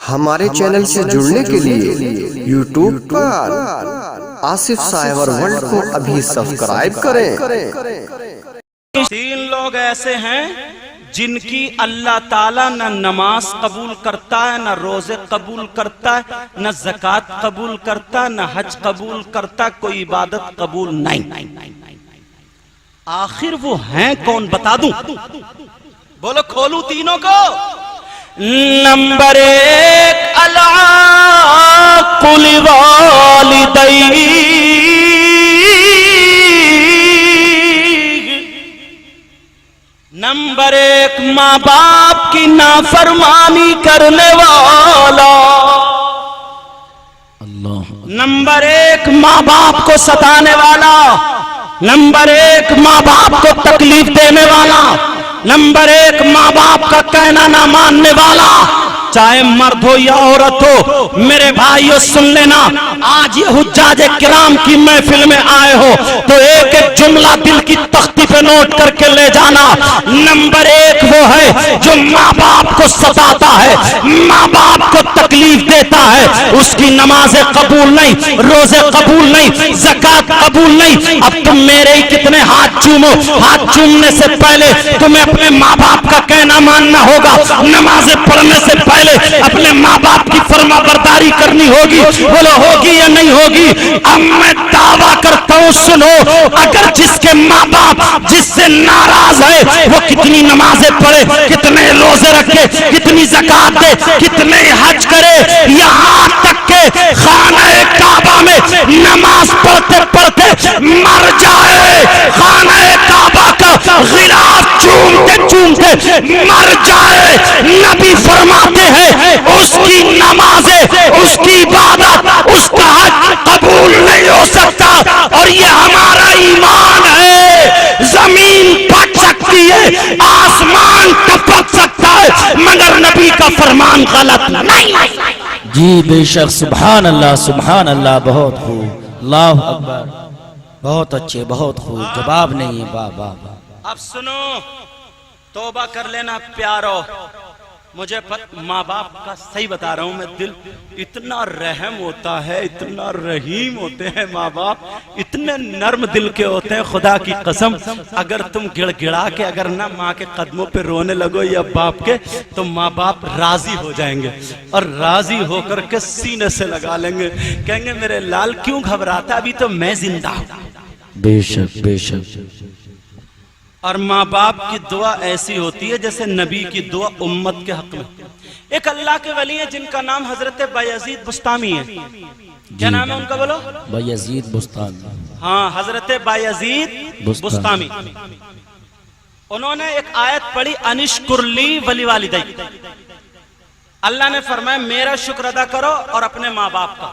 ہمارے چینل سے جڑنے کے لیے یوٹیوب پر آصف سائبر ورلڈ کو ابھی سبسکرائب کریں۔ تین لوگ ایسے ہیں جن کی اللہ تعالیٰ نہ نماز قبول کرتا ہے، نہ روزے قبول کرتا ہے، نہ زکوٰۃ قبول کرتا ہے، نہ حج قبول کرتا ہے، کوئی عبادت قبول نہیں۔ آخر وہ ہیں کون بتا دوں؟ بولو کھولوں تینوں کو۔ نمبر ایک العاق لوالدیہ، نمبر ایک ماں باپ کی نافرمانی کرنے والا، نمبر ایک ماں باپ کو ستانے والا، نمبر ایک ماں باپ کو تکلیف دینے والا، نمبر ایک ماں باپ کا کہنا نہ ماننے والا، چاہے مرد ہو یا عورت ہو۔ میرے بھائیو سن لینا، آج یہ حجاج کرام کی محفل میں آئے ہو تو ایک ایک جملہ دل کی تختی پہ نوٹ کر کے لے جانا۔ نمبر ایک وہ ہے جو ماں باپ کو ستاتا ہے، ماں باپ کو تکلیف دیتا ہے، اس کی نمازیں قبول نہیں، روزے قبول نہیں، زکوٰۃ قبول نہیں۔ اب تم میرے ہی کتنے ہاتھ چومو، ہاتھ چومنے سے پہلے تمہیں اپنے ماں باپ کا کہنا ماننا ہوگا، نمازیں پڑھنے سے پہلے اپنے ماں باپ کی فرما برداری کرنی ہوگی۔ بولو ہوگی یا نہیں ہوگی؟ اب میں دعویٰ کرتا ہوں سنو، اگر جس کے ماں باپ جس سے ناراض ہے وہ کتنی نمازیں پڑھے، کتنے روزے رکھے، کتنی زکوٰۃ دے، کتنے حج کرے، یہاں تک کہ خانہ کعبہ میں نماز پڑھتے پڑھتے مر جائے، خانہ کعبہ کا غلاف چومتے چومتے مر جائے، نبی فرماتے ہیں اس کی نمازیں، اس کی عبادت، اس کا حج قبول نہیں ہو سکتا۔ اور یہ ہمارا ایمان ہے، زمین پھٹ سکتی ہے، آسمان ٹپک سکتا ہے، مگر نبی کا فرمان غلط نہیں۔ جی بے شک، سبحان اللہ سبحان اللہ، بہت خوب، اللہ اکبر، بہت اچھے، بہت خوب، جواب نہیں ہے، واہ واہ واہ۔ اب سنو، توبہ کر لینا پیارو، مجھے ماں باپ کا صحیح بتا رہا ہوں میں، دل اتنا رحم ہوتا ہے، اتنا رحیم ہوتے ہیں ماں باپ، اتنے نرم دل کے ہوتے ہیں، خدا کی قسم اگر تم گڑ گڑا کے اگر نہ ماں کے قدموں پہ رونے لگو یا باپ کے، تو ماں باپ راضی ہو جائیں گے، اور راضی ہو کر کے سینے سے لگا لیں گے، کہیں گے میرے لال کیوں گھبراتا، ابھی تو میں زندہ ہوں۔ بے شک بے شک۔ اور ماں باپ کی دعا ایسی ہوتی ہے جیسے نبی کی دعا امت کے حق میں۔ ایک اللہ کے ولی ہیں جن کا نام حضرت بایزید بسطامی ہے۔ کیا نام ہے ان کا بولو؟ بایزید بسطامی۔ ہاں، حضرت بایزید بسطامی۔ انہوں نے ایک آیت پڑھی، انشکر لی ولی والدی، اللہ نے فرمایا میرا شکر ادا کرو اور اپنے ماں باپ کا۔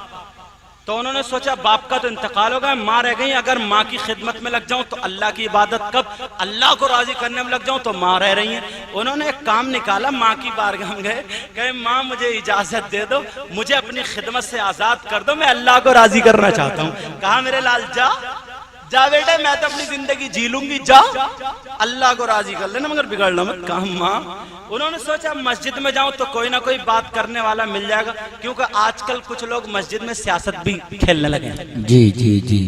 تو انہوں نے سوچا باپ کا تو انتقال ہوگا، ماں رہ گئی، اگر ماں کی خدمت میں لگ جاؤں تو اللہ کی عبادت کب، اللہ کو راضی کرنے میں لگ جاؤں تو ماں رہ رہی ہیں۔ انہوں نے ایک کام نکالا، ماں کی بارگاہ میں گئے، کہے ماں مجھے اجازت دے دو، مجھے اپنی خدمت سے آزاد کر دو، میں اللہ کو راضی کرنا چاہتا ہوں۔ کہا میرے لال جا جا بیٹے، میں تو اپنی زندگی جی لوں گی، جا اللہ کو راضی کر لینا مگر بگڑنا مت۔ کہا ماں، انہوں نے سوچا مسجد میں جاؤں تو کوئی نہ کوئی بات کرنے والا مل جائے گا، کیونکہ آج کل کچھ لوگ مسجد میں سیاست بھی کھیلنے لگے ہیں۔ جی جی جی،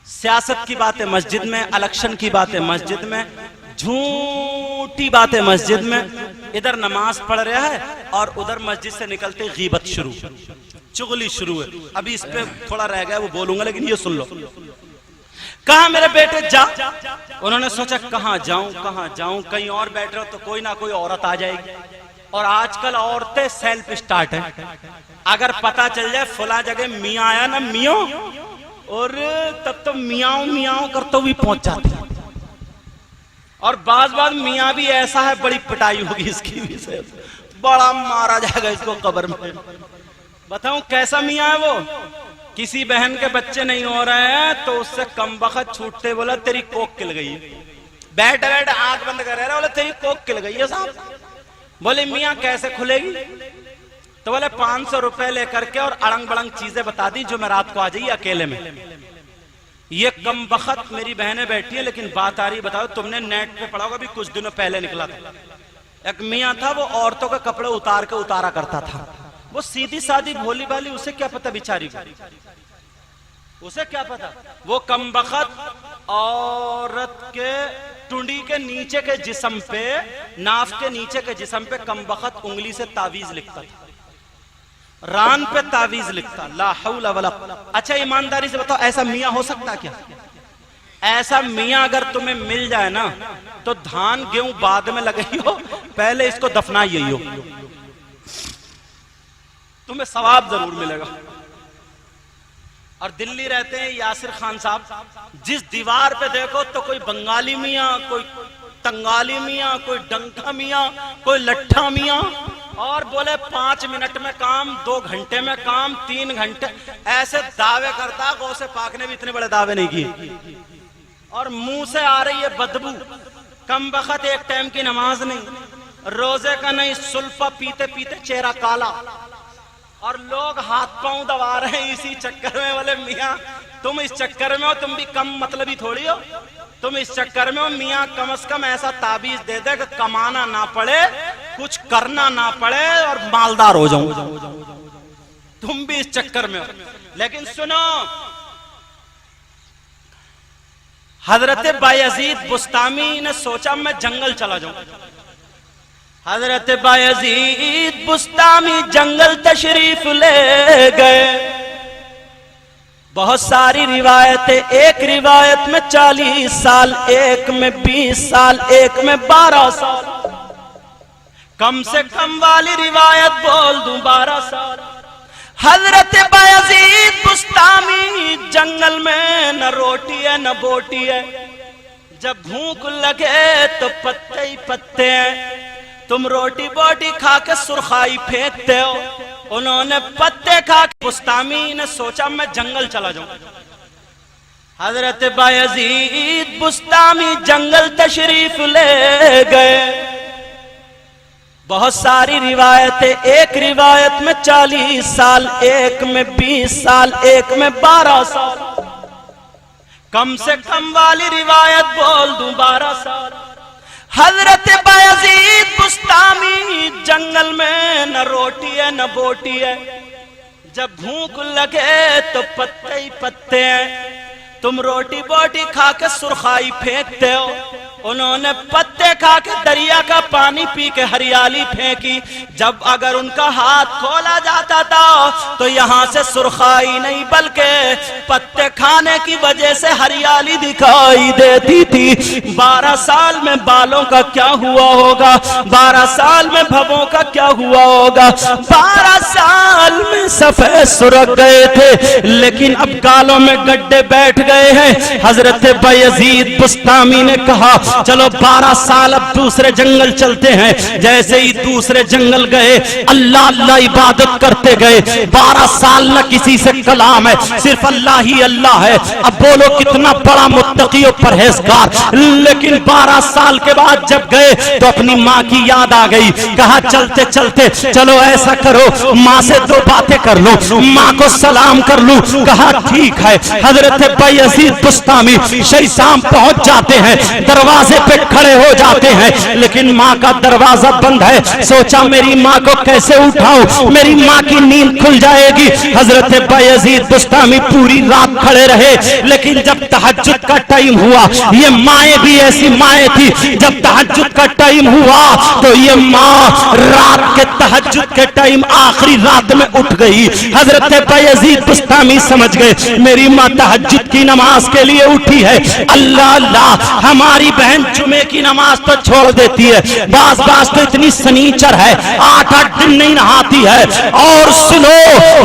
سیاست کی باتیں مسجد میں، الیکشن کی باتیں مسجد میں، جھوٹی باتیں مسجد میں، ادھر نماز پڑھ رہا ہے اور ادھر مسجد سے نکلتے غیبت شروع، چغلی شروع ہے۔ ابھی اس پہ تھوڑا رہ گیا وہ بولوں گا، لیکن یہ سن لو۔ کہا میرے بیٹے جا، انہوں نے سوچا کہاں جاؤں، کہیں اور بیٹھ رہے ہو تو کوئی نہ کوئی عورت آ جائے گی، اور آج کل عورتیں سیلف سٹارٹ ہیں، اگر پتا چل جائے فلاں جگہ میاں آیا نا میاں، اور تب تو میاں میاں کرتے ہوئے پہنچ جاتے ہیں، اور بعض میاں بھی ایسا ہے بڑی پٹائی ہوگی اس کی بھی سے، بڑا مارا جائے گا اس کو قبر میں۔ بتاؤں کیسا میاں ہے وہ؟ کسی بہن کے بچے نہیں ہو رہے ہیں تو اس سے کم بخت چھوٹتے بولا تیری کوک کل گئی ہے، بیٹھ آنکھ بند کر رہا بولا تیری کوک کل گئی ہے صاحب۔ بولے میاں کیسے کھلے گی؟ تو بولے 500 روپے لے کر کے اور اڑنگ بڑنگ چیزیں بتا دی جو میں رات کو آ جائیے اکیلے میں۔ یہ کم بخت میری بہنیں بیٹھی ہیں، لیکن بات آ رہی، بتاؤ تم نے نیٹ پہ پڑھا ہوگا بھی کچھ دنوں پہلے نکلا تھا، ایک میاں تھا وہ عورتوں کے کپڑے اتار کے اتارا کرتا تھا. وہ سیدھی سادھی بھولی بالی, اسے کیا پتا بیچاری کو, اسے کیا پتا. وہ کمبخت عورت کے ٹنڈی کے نیچے کے جسم پہ, ناف کے نیچے کے جسم پہ کمبخت انگلی سے تعویذ لکھتا تھا, ران پہ تعویذ لکھتا. لا حول ولا. اچھا ایمانداری سے بتاؤ ایسا میاں ہو سکتا کیا؟ ایسا میاں اگر تمہیں مل جائے نا تو دھان گیہوں بعد میں لگئی ہو, پہلے اس کو دفنائی ہو, تمہیں ثواب ضرور ملے گا. اور دلی رہتے ہیں یاسر خان صاحب, جس دیوار پہ دیکھو تو کوئی بنگالی میاں, کوئی تنگالی میاں, کوئی ڈنکا میاں, کوئی لٹھا میاں, اور بولے 5 منٹ میں کام, 2 گھنٹے میں کام, 3 گھنٹے, ایسے دعوے کرتا. غوث پاک نے بھی اتنے بڑے دعوے نہیں کیے. اور منہ سے آ رہی ہے بدبو. کم بخت ایک ٹائم کی نماز نہیں, روزے کا نہیں, سلفا پیتے پیتے چہرہ کالا, اور لوگ ہاتھ پاؤں دبا رہے ہیں اسی چکر میں. بولے میاں تم اس چکر میں ہو, تم بھی کم مطلبی تھوڑی ہو, تم اس چکر میں ہو. میاں کم از کم ایسا تعبیز دے دے کہ کمانا نہ پڑے, کچھ کرنا نہ پڑے, اور مالدار ہو جاؤں. تم بھی اس چکر میں ہو. لیکن سنو, حضرت بایزید بستامی نے سوچا میں جنگل چلا جاؤں. حضرت بایزید بستامی جنگل تشریف لے گئے. بہت ساری روایتیں, ایک روایت میں 40 سال, ایک میں 20 سال, ایک میں 12 سال, کم سے کم والی روایت بول دوں 12 سال. حضرت بایزید بستامی جنگل میں نہ روٹی ہے نہ بوٹی ہے, جب بھوک لگے تو پتے ہی پتے ہیں. تم روٹی بوٹی کھا کے سرخائی پھینکتے ہو, انہوں نے پتے کھا کے. بستامی نے سوچا میں جنگل چلا جاؤں. حضرت بایزید بستامی جنگل تشریف لے گئے. بہت ساری روایتیں, ایک روایت میں 40 سال, ایک میں 20 سال, ایک میں 12 سال, کم سے کم والی روایت بول دوں 12 سال. حضرت بایزید بستامی جنگل میں نہ روٹی ہے نہ بوٹی ہے, جب بھوک لگے تو پتے ہی پتے ہیں. تم روٹی بوٹی کھا کے سرخائی پھینکتے ہو, انہوں نے پتے کھا کے دریا کا پانی پی کے ہریالی پھینکی. جب اگر ان کا ہاتھ کھولا جاتا تھا تو یہاں سے سرخائی نہیں بلکہ پتے کھانے کی وجہ سے ہریالی دکھائی دیتی تھی. 12 سال میں بالوں کا کیا ہوا ہوگا, 12 سال میں بھووں کا کیا ہوا ہوگا. 12 سال میں سفید سرخ گئے تھے لیکن اب گالوں میں گڈھے بیٹھ گئے ہیں. حضرت بایزید بستامی نے کہا چلو 12 سال اب دوسرے جنگل چلتے ہیں. جیسے ہی دوسرے جنگل گئے اللہ اللہ عبادت کرتے گئے. 12 سال نہ کسی سے کلام ہے, صرف اللہ ہی اللہ ہے. اب بولو کتنا بڑا متقی و پرہیزگار. لیکن 12 سال کے بعد جب گئے تو اپنی ماں کی یاد آ گئی. کہا چلتے چلتے چلو ایسا کرو ماں سے 2 باتیں کر لو, ماں کو سلام کر لوں. کہا ٹھیک ہے. حضرت بایزید بستامی شام پہنچ جاتے ہیں, دروازے پہ کھڑے ہو جاتے ہیں لیکن ماں کا دروازہ بند ہے. سوچا میری ماں کو کیسے اٹھاؤں, میری ماں کی نیند کھل جائے گی. حضرت بایزید بستامی پوری رات کھڑے رہے لیکن جب تہجد کا ٹائم ہوا, یہ مائیں بھی ایسی مائیں تھی, جب تہجد کا ٹائم ہوا تو یہ ماں رات کے تہجد کے ٹائم آخری رات میں اٹھ گئی. حضرت بایزید بستامی سمجھ گئے میری ماں تہجد کی نماز کے لیے اٹھی ہے. اللہ اللہ, ہماری بہن جمعے کی نماز تو چھوڑ دیتی ہے, بعض تو اتنی سنیچر ہے 8 دن نہیں نہاتی ہے. اور سنو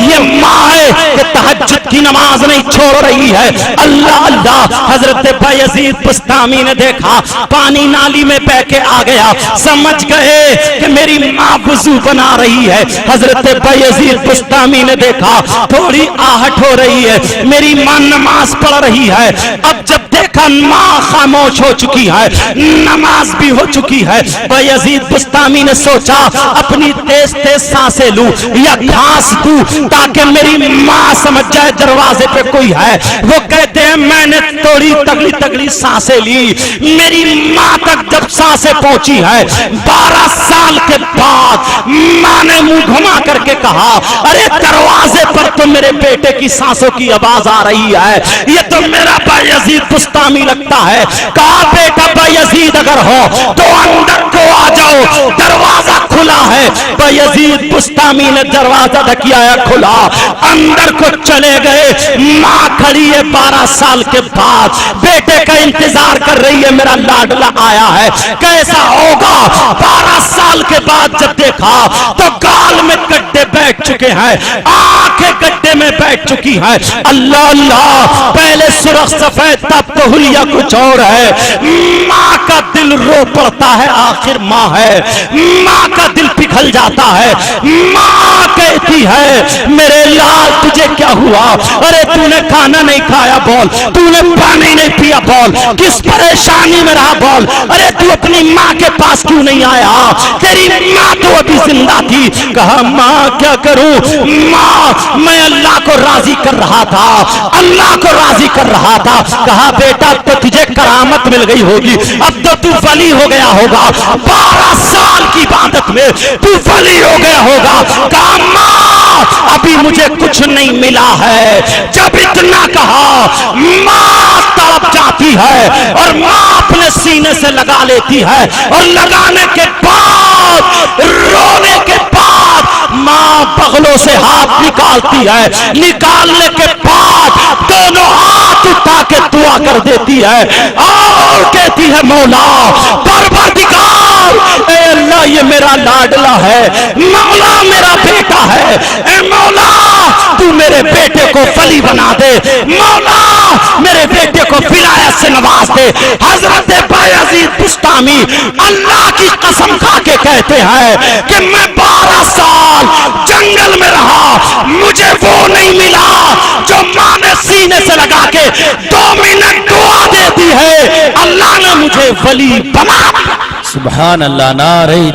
یہ ماں ہے کہ تہجد کی نماز نہیں چھوڑ رہی ہے. اللہ اللہ, حضرت بایزید بستامی نے دیکھا پانی نالی میں بہ کے آ گیا. سمجھ گئے کہ میری ماں وضو بنا رہی ہے. حضرت بایزید بستامی نے دیکھا تھوڑی آہٹ ہو رہی ہے, میری ماں نماز پڑھ رہی ہے. اب جب دیکھ دیکھا ماں خاموش ہو چکی ہے، نماز بھی ہو چکی ہے۔ بایزید بستامی نے سوچا اپنی تیز تیز سانسیں لوں یا گھاس دوں تاکہ میری ماں سمجھ جائے دروازے پہ کوئی ہے۔ وہ کہتے ہیں میں نے تھوڑی تگڑی تگڑی سانسیں لی، میری ماں تک جب سانسیں پہنچی ہے 12 سال کے بعد ماں نے منہ گھما کر کے کہا ارے دروازے پر تو میرے بیٹے کی سانسوں کی آواز آ رہی ہے، یہ تو میرا بایزید بستامی لگتا ہے۔ کہا بیٹا بایزید اگر ہو تو اندر کو آ جاؤ، دروازہ کھلا ہے۔ بایزید بستامی نے دروازہ ڈھکیا کھلا، اندر کو چلے گئے۔ ماں کھڑی ہے 12 سال کے بعد، بیٹے کا انتظار کر رہی ہے، میرا لاڈلا آیا ہے کیسا ہوگا۔ 12 سال کے بعد جب دیکھا تو گال میں گڈھے بیٹھ چکے ہیں، آنکھیں گڈھے میں بیٹھ چکی ہیں۔ اللہ اللہ، پہلے سرخ سفید تب تو حلیہ کچھ اور ہے۔ ماں کا دل رو پڑتا ہے، آخر ماں ہے، ماں کا دل پگھل جاتا ہے۔ ماں کہتی ہے میرے لال تجھے کیا ہوا؟ ارے تو نے کھانا نہیں کھایا بول، تو نے پانی نہیں پیا بول، کس پریشانی میں رہا بول، ارے تو اپنی ماں کے پاس کیوں نہیں آیا؟ تیری ماں تو ابھی زندہ تھی۔ کہا ماں کیا کروں، ماں میں اللہ کو راضی کر رہا تھا، اللہ کو راضی کر رہا تھا۔ کہا بیٹا تو تجھے کرامت مل گئی ہوگی، اب تو ولی ہو گیا ہوگا، 12 سال کی عبادت میں تو ولی ہو گیا ہوگا۔ کہا ماں ابھی مجھے کچھ نہیں ملا ہے۔ جب اتنا کہا ماں تڑپ جاتی ہے اور ماں اپنے سینے سے لگا لیتی ہے، اور لگانے کے بعد رونے کے بعد ماں بغلوں سے ہاتھ نکالتی ہے، نکالنے کے بعد دونوں ہاتھ اٹھا کے دعا کر دیتی ہے اور کہتی ہے مولا پروردگار، اے اللہ یہ میرا لاڈلا ہے، مولا میرا بیٹا ہے، اے مولا تو میرے بیٹے کو ولی بنا دے، مولا میرے بیٹے کو ولایت سے نواز دے۔ حضرت بایزید بستامی اللہ کی قسم کھا کے کہتے ہیں کہ میں 12 سال جنگل میں رہا، مجھے وہ نہیں ملا جو ماں نے سینے سے لگا کے 2 منٹ دعا دیتی ہے، اللہ نے مجھے ولی بنا۔ سبحان اللہ، نعرہ